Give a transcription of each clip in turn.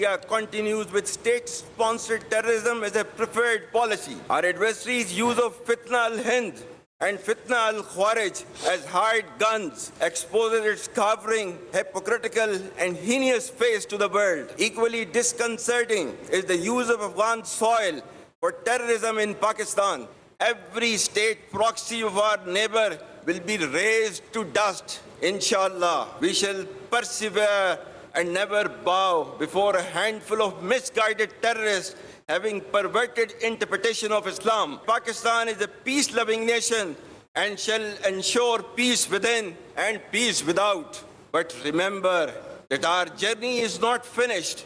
India continues with state-sponsored terrorism as a preferred policy. Our adversaries' use of Fitna al-Hind and Fitna al-Khawarij as hired guns exposes its cowering, hypocritical and heinous face to the world. Equally disconcerting is the use of Afghan soil for terrorism in Pakistan. Every state proxy of our neighbor will be razed to dust. Inshallah, we shall persevere and never bow before a handful of misguided terrorists having perverted interpretation of Islam. Pakistan is a peace-loving nation and shall ensure peace within and peace without. But remember that our journey is not finished.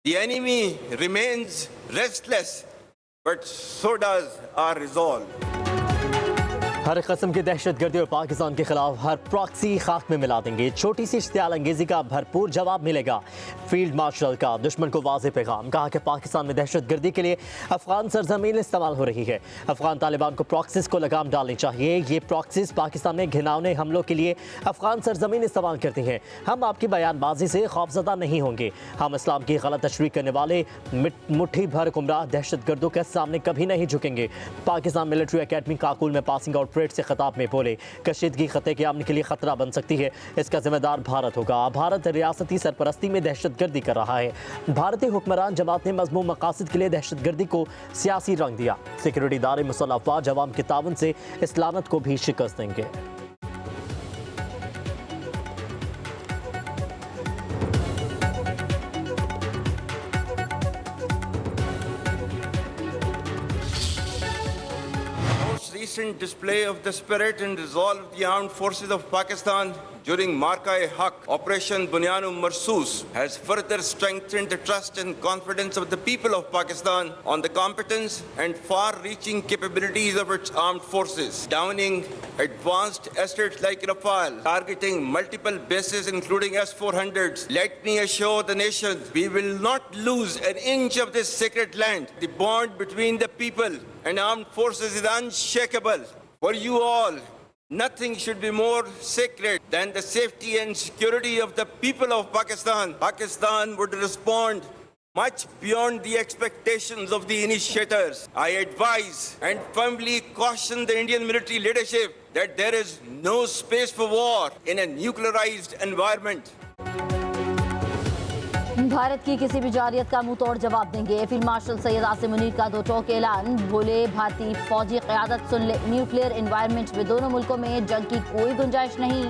The enemy remains restless, but so does our resolve. हर कस्म की दहशतगर्दी और पाकिस्तान के खिलाफ हर proxy खाक में मिला देंगे। छोटी सी इश्तियाल अंगेजी का भरपूर जवाब मिलेगा। फील्ड मार्शल का दुश्मन को वाज़ेह पैगाम, कहा कि पाकिस्तान में दहशतगर्दी के लिए अफगान सरजमीन इस्तेमाल हो रही है। अफगान तालिबान को प्रॉक्सीज को लगाम डालनी चाहिए। ये प्रॉक्सीज पाकिस्तान में घिनौने हमलों के लिए अफगान सरजमीन इस्तेमाल करती हैं। हम आपकी बयानबाजी से खौफजदा नहीं होंगे। हम इस्लाम की गलत तशरीह करने वाले मुट्ठी भर गुमराह दहशतगर्दों के सामने कभी नहीं झुकेंगे। पाकिस्तान मिलिट्री एकेडमी काकुल में पासिंग आउट परेड से खिताब में बोले, कशीदगी खत्े के अमन के लिए खतरा बन सकती है। इसका जिम्मेदार भारत होगा। भारत रियासती सरपरस्ती में दहशतगर्दी कर रहा है। भारतीय हुक्मरान जमात ने मज़मूम मकासद के लिए दहशतगर्दी को सियासी रंग दिया। सिक्योरिटी इदारे मुसल्लह अफवाज अवाम के ताउन से इस लानत को भी शिकस्त देंगे। Recent display of the spirit and resolve of the armed forces of Pakistan during Marka-e-Haq, Operation Bunyan-ul Marsus, has further strengthened the trust and confidence of the people of Pakistan on the competence and far-reaching capabilities of its armed forces, downing advanced assets like Rafale, targeting multiple bases including S-400s. Let me assure the nation, we will not lose an inch of this sacred land. The bond between the people and armed forces is unshakable. For you all, nothing should be more sacred than the safety and security of the people of Pakistan. Pakistan would respond much beyond the expectations of the initiators. I advise and firmly caution the Indian military leadership that there is no space for war in a nuclearized environment. Bharat की किसी भी जारियत का मुंह तोड़ जवाब देंगे। Field marshal Syed Asim Munir का दो टोक ऐलान, बोले भारतीय फौजी क़यादत सुन ले, न्यूक्लियर एनवायरनमेंट में दोनों मुल्कों में जंग की कोई गुंजाइश नहीं।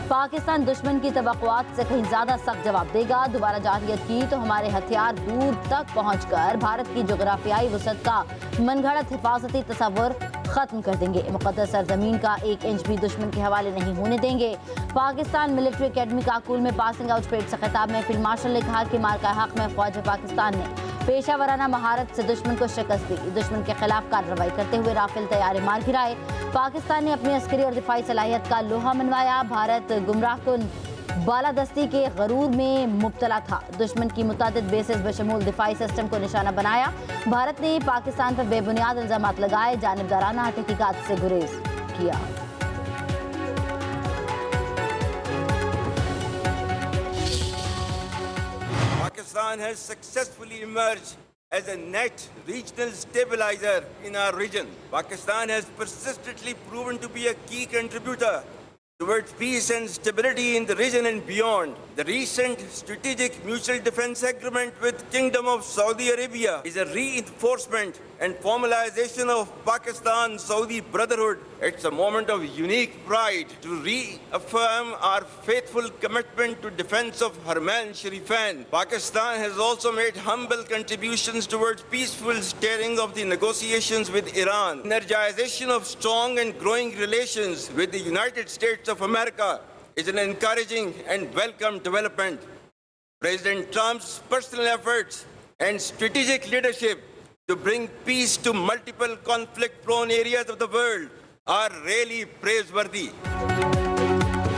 पाकिस्तान दुश्मन की तवक्कुआत से कहीं ज़्यादा सख्त जवाब देगा। दोबारा जारियत की तो हमारे हथियार दूर तक पहुंचकर भारत की जोग्राफियाई वसअत का मनगढ़ंत हिफाजती तस्वुर ख़त्म कर देंगे। मुक़द्दस सरज़मीन का 1 इंच भी दुश्मन के हवाले नहीं होने देंगे। पाकिस्तान मिलिट्री एकेडमी काकुल में पासिंग आउट परेड से खिताब में फील्ड मार्शल ने कहा कि मार्का-ए-हक़ में फ़ौज पाकिस्तान ने पेशा वराना महारत से दुश्मन को शिकस्त दी। दुश्मन के खिलाफ कार्रवाई करते हुए राफेल तैयारे मार गिराए। पाकिस्तान ने अपनी अस्करी और दिफाई सलाहियत का लोहा मनवाया। भारत गुमराहकुन बालादस्ती के गरूर में मुब्तला था। दुश्मन की मुतादिद बेसिस बशमूल दिफाई सिस्टम को निशाना बनाया। भारत ने पाकिस्तान पर बेबुनियाद इल्जामात लगाए, जानिबदाराना तहकीकात से गुरेज किया। Pakistan has successfully emerged as a net regional stabilizer in our region. Pakistan has persistently proven to be a key contributor towards peace and stability in the region and beyond. The recent strategic mutual defense agreement with Kingdom of Saudi Arabia is a reinforcement and formalization of Pakistan-Saudi brotherhood. It's a moment of unique pride to reaffirm our faithful commitment to defense of Haramain Sharifain. Pakistan has also made humble contributions towards peaceful steering of the negotiations with Iran. Energization of strong and growing relations with the United States of America is an encouraging and welcome development. President Trump's personal efforts and strategic leadership to bring peace to multiple conflict-prone areas of the world are really praiseworthy.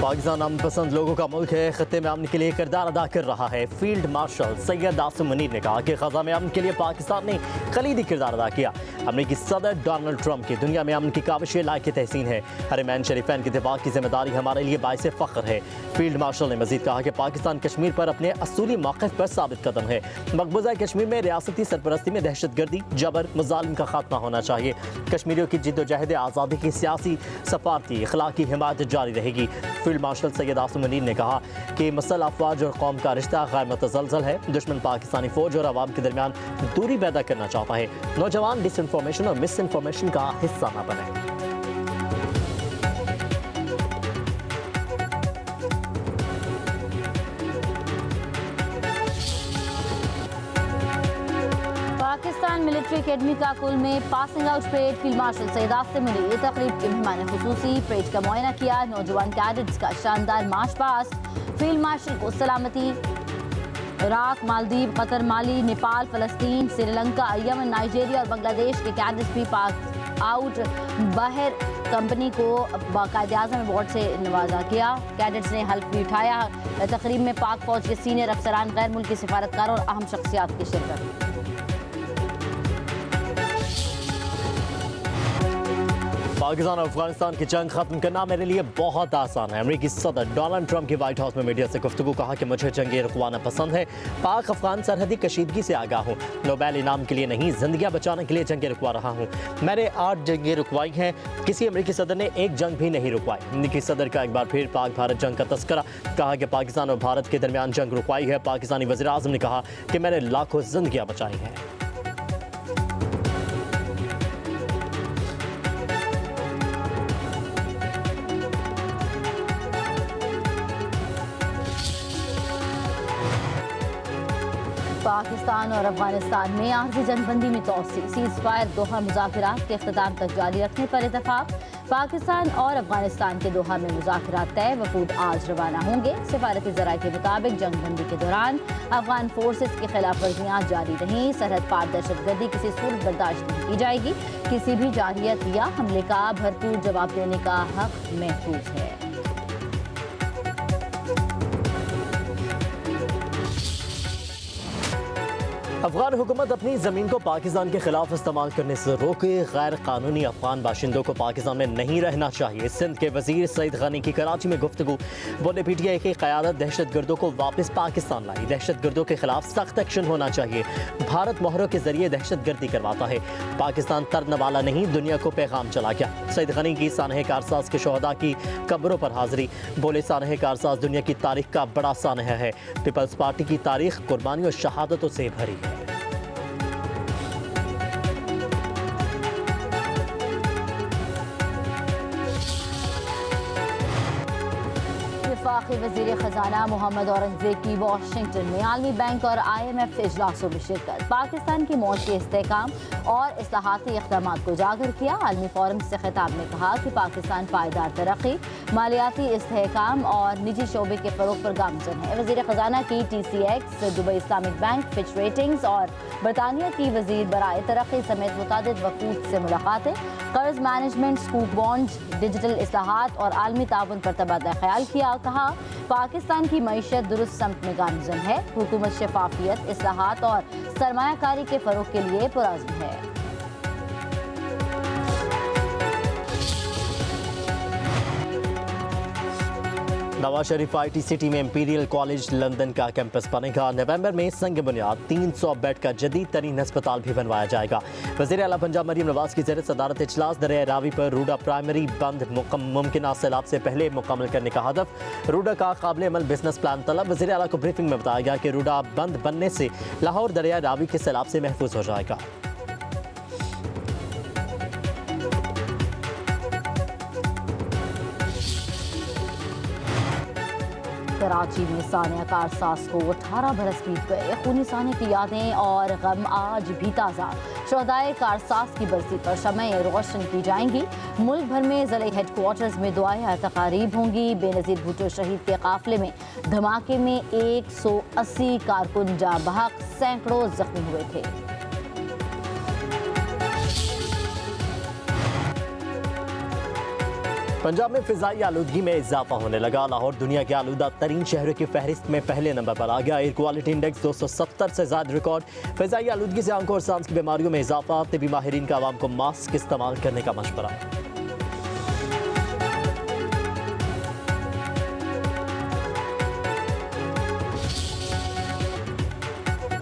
Pakistan अमन पसंद लोगों का मुल्क है, खत्ते में अमन के लिए किरदार अदा कर रहा है। फील्ड मार्शल सैयद आसिम मुनीर ने कहा कि ख़ज़ा में अमन के लिए पाकिस्तान ने कलीदी किरदार अदा किया। अमरीकी सदर डोनाल्ड ट्रंप की दुनिया में अमन की काविशें लायक तहसीन है। हरमैन शरीफैन की दिफा की जिम्मेदारी हमारे लिए बाइसे फ़ख्र है। फील्ड मार्शल ने मजीद कहा कि पाकिस्तान कश्मीर पर अपने असूली मौक़िफ़ पर साबित कदम है। मकबूजा कश्मीर में रियासती सरपरस्ती में दहशतगर्दी, जबर, मुज़ालिम का खात्मा होना चाहिए। कश्मीरियों की जिद्दोजहद आज़ादी की सियासी, सफारती, अखलाकी हिमायत जारी रहेगी। फील्ड मार्शल सैयद आसिम मुनीर ने कहा कि मसल अफवाज और कौम का रिश्ता गैर मुतज़लज़ल है। दुश्मन पाकिस्तानी फ़ौज और अवाम के दरमियान दूरी पैदा करना चाहता है। नौजवान डिसइंफॉर्मेशन और मिस इन्फॉर्मेशन का हिस्सा न बने। पाकिस्तान मिलिट्री अकेडमी काकुल में passing out parade field marshal Syed Asim Munir तकरीब के मेहमान खुसूसी परेड का मुआयना किया। नौजवान कैडेट्स का शानदार मार्च पास्ट। फील्ड मार्शल को सलामती इराक, मालदीव, कतर, माली, नेपाल, फ़लस्तीन, श्रीलंका, यमन, नाइजीरिया और बांग्लादेश के कैडेट्स भी पाक आउट बहर कंपनी को बाकायदे आज़म अवार्ड से नवाजा किया। कैडेट्स ने हल्फ भी उठाया। तकरीब में पाक फौज के सीनियर अफसरान, गैर मुल्की सिफारतकारों और अहम शख्सियात की शिरकत। पाकिस्तान और अफगानिस्तान की जंग खत्म करना मेरे लिए बहुत आसान है। अमेरिकी सदर डोनाल्ड ट्रंप की व्हाइट हाउस में मीडिया से गुफ्तगू, कहा कि मुझे जंगे रुकवाना पसंद है। पाक अफगान सरहदी कशीदगी से आगाह हूँ। नोबेल इनाम के लिए नहीं, जिंदगियां बचाने के लिए जंगे रुकवा रहा हूँ। मैंने 8 जंगे रुकवाई हैं। किसी अमेरिकी सदर ने एक जंग भी नहीं रुकवाई। अमेरिकी सदर का एक बार फिर पाक भारत जंग का तस्करा, कहा कि पाकिस्तान और भारत के दरमियान जंग रुकवाई है। पाकिस्तानी वज़ीर आज़म ने कहा कि मैंने लाखों जिंदगियां बचाई हैं। पाकिस्तान और अफगानिस्तान में आर्जी जनबंदी में तोसी, सीज़ फायर दोहा मुज़ाकरात के इख्तिताम तक जारी रखने पर इत्तेफाक। पाकिस्तान और अफगानिस्तान के दोहा में मुज़ाकरात तय, वफूद आज रवाना होंगे। सिफारती ज़राए के मुताबिक जंगबंदी के दौरान अफगान फोर्सेस की खिलाफ वर्जियाँ जारी रहीं। सरहद पार दहशतगर्दी किसी सूरत बर्दाश्त नहीं की जाएगी। किसी भी जारहियत या हमले का भरपूर जवाब देने का हक महफूज है। अफगान हुकूमत अपनी ज़मीन को पाकिस्तान के खिलाफ इस्तेमाल करने से रोके। गैर कानूनी अफगान बाशिंदों को पाकिस्तान में नहीं रहना चाहिए। सिंध के वजीर सईद गनी की कराची में गुफ्तगू, बोले PTI की क़यादत दहशत गर्दों को वापस पाकिस्तान लाई। दहशत गर्दों के खिलाफ सख्त एक्शन होना चाहिए। भारत मोहरों के जरिए दहशत गर्दी करवाता है। पाकिस्तान तरने वाला नहीं, दुनिया को पैगाम चला गया। सईद गनी की सानह कारसाज के शहदा की कब्रों पर हाजिरी, बोले सानह कारसाज दुनिया की तारीख का बड़ा सानह है। पीपल्स पार्टी की तारीख कुर्बानी और शहादतों से भरी है। वफाकी वज़ीर ख़जाना मोहम्मद औरंगज़ेब की वाशिंगटन में आलमी बैंक और IMF इजलासों में शिरकत। पाकिस्तान की मौत के इस्तेहकाम और इस्लाहाती इक़दामात को उजागर किया। आलमी फोरम से खिताब में कहा कि पाकिस्तान पायदार तरक्की, मालियाती इस्तेहकाम और निजी शोबे के फ़रोग़ पर गामज़न है। वज़ीर ख़जाना की TCX, Dubai Islamic bank, Fitch ratings और बरतानिया की वज़ीर बराए तरक्की समेत मुतादिद वफूद से मुलाकातें, कर्ज मैनेजमेंट, स्कूप बॉन्ड, डिजिटल इस्लाहात और आलमी ताउन पर तबादला ख्याल किया। कहा पाकिस्तान की मईशत दुरुस्त समत में गामज़न है। हुकूमत शफाफियत, इस्लाहात और सरमायाकारी के फ़रोग़ के लिए पुरअज़्म है। नवाज शरीफ IT सिटी में इंपीरियल कॉलेज लंदन का कैंपस बनेगा। नवंबर में संग बुनियाद 300 बेड का जदीद तरीन अस्पताल भी बनवाया जाएगा। वज़ीर आला पंजाब मरीम नवाज की ज़ेर सदारत इजलास दरिया रावी पर रूडा प्राइमरी बंद मुमकिन सैलाब से पहले मुकम्मल करने का हदफ। रूडा का काबिल अमल बिजनेस प्लान तलब। वज़ीर आला को ब्रीफिंग में बताया गया कि रूडा बंद बनने से लाहौर दरिया रावी के सैलाब से महफूज हो जाएगा। कराची में सानिया कारसाज को 18 बरस बीत गए। खूनी साने की यादें और गम आज भी ताज़ा। शहदाए कारसाज की बरसी पर शमए रोशन की जाएंगी। मुल्क भर में ज़िले हेडक्वार्टर्स में दुआएं तकारीब होंगी। बेनज़ीर भुट्टो शहीद के काफिले में धमाके में 180 कारकुन जाँ बहक, सैकड़ों जख्मी हुए थे। पंजाब में फिजाई आलूदगी में इजाफा होने लगा। लाहौर दुनिया के आलूदा तरीन शहरों की फहरिस्त में पहले नंबर पर आ गया। एयर क्वालिटी इंडेक्स 270 से ज्यादा रिकॉर्ड। फिजाई आलूदगी से आंखों और सांस की बीमारियों में इजाफा। तिबी माहिरीन का आवाम को मास्क इस्तेमाल करने का मशवरा।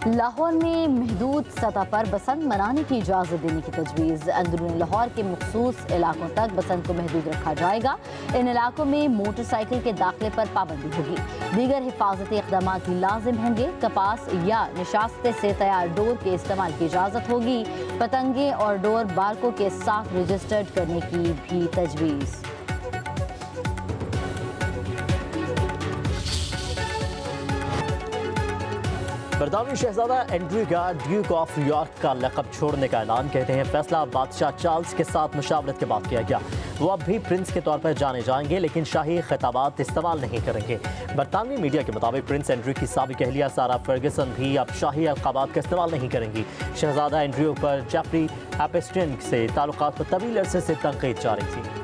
लाहौर में महदूद सतह पर बसंत मनाने की इजाज़त देने की तजवीज़। अंदरूनी लाहौर के मखसूस इलाकों तक बसंत को महदूद रखा जाएगा। इन इलाकों में मोटरसाइकिल के दाखिले पर पाबंदी होगी। दीगर हिफाजती इक़दाम भी लाजिम होंगे। कपास या निशास्ते से तैयार डोर के इस्तेमाल की इजाज़त होगी। पतंगे और डोर बारकों के साथ रजिस्टर्ड करने की भी तजवीज़। बरतानवी शहजादा एंड्रयू का ड्यूक ऑफ यॉर्क का लक़ब छोड़ने का ऐलान। कहते हैं फैसला बादशाह चार्ल्स के साथ मुशावरत के बाद किया गया। वो अब भी प्रिंस के तौर पर जाने जाएंगे लेकिन शाही खिताबात इस्तेमाल नहीं करेंगे। बरतानवी मीडिया के मुताबिक प्रिंस एंड्रयू की साबिक अहलिया सारा फर्गसन भी अब शाही अलक़ाबात का इस्तेमाल नहीं करेंगी। शहजादा एंड्रयू पर जेफरी एपिस्टन से ताल्लुकात पर तवील अरसे से तनकीद जारी थी।